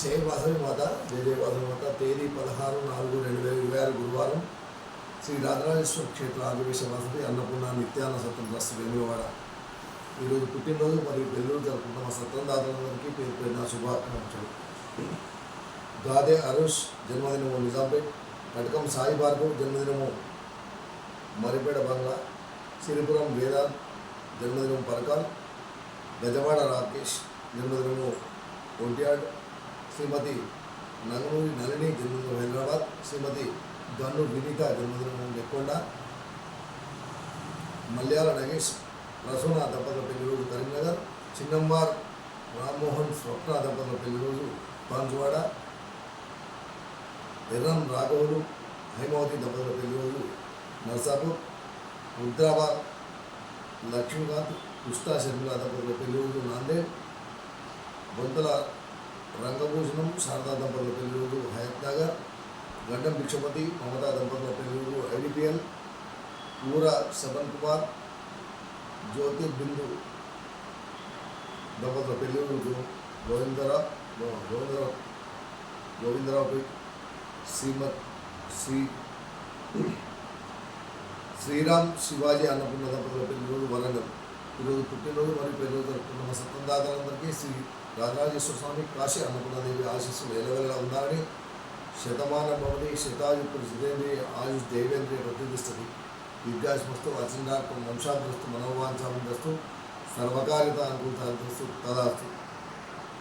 జై వాసవి మాత, జయ జయ వాసవి మాత. తేదీ 16/4/2026 గురువారం. శ్రీ రాజరాజేశ్వర క్షేత్ర ఆదివేశ వసతి అన్నపూర్ణ నిత్యాన్న సత్రం ట్రస్ట్ వేములవాడ. ఈరోజు పుట్టినరోజు మరియు పెళ్ళిళ్ళు జరుపుకుంటున్న మా సత్రం దాతలందరికీ పేరు పేరున శుభాకాంక్షలు. గాదే అరుష్ జన్మదినము నిజాంపేట్. కటకం సాయి భార్గవ్ జన్మదినము మరిపేడ బంగ్లా. సిరిపురం వేదాంత్ జన్మదినం పరకాల్. గజవాడ రాకేష్ జన్మదినము ఒంటియాడ్. శ్రీమతి నంగనూరి నళిని జన్మదినం హైదరాబాద్. శ్రీమతి గన్ను వినీత జన్మదినం నెక్కొండ. మల్యాల నగేష్ ప్రసూన దంపతుల పెళ్లి రోజు కరీంనగర్. చిన్నంబార్ రామ్మోహన్ స్వప్న దంపతుల పెళ్లి రోజు బాన్సువాడ. ఎర్రం రాఘవులు హైమావతి దంపతుల పెళ్లి రోజు నర్సాపూర్. రుద్రాబాద్ లక్ష్మీకాంత్ ఉస్తా షర్మిల దంపతుల పెళ్లి రోజు నాందేడ్. బొంతల రంగభూషణం శారదా దంపతుల పెళ్లి రోజు హయత్ నగర్. గడ్డం భిక్షపతి మమతా దంపతుల పెళ్లి రోజు ఐడిపిఎల్. ఊర శబన్ కుమార్ జ్యోతిర్బిందు దంపతుల పెళ్లి రోజు గోవిందరావు. శ్రీరామ్ శివాజీ అన్నపూర్ణ దంపతుల పెళ్లి రోజు వరంగల్. ఈరోజు పుట్టినరోజు మరియు పెళ్లి రోజు జరుపుకున్న మా సత్తందాతలందరికీ శ్రీ రాజరాజేశ్వర స్వామి కాశీ అన్నపూర్ణదేవి ఆశీస్సులు ఎలవెల్లా ఉండాలని, శతమాన భవని శతాయుక్తుడు జితేంద్రియ ఆయుష్ దేవేంద్రియ ప్రతిష్టతి దీర్ఘాయుష్మస్తు అచిందాత్మ వంశాభిస్తు మనోవాంఛాభిస్తు సర్వకార్యత అనుకూలతస్తు తదాస్తు.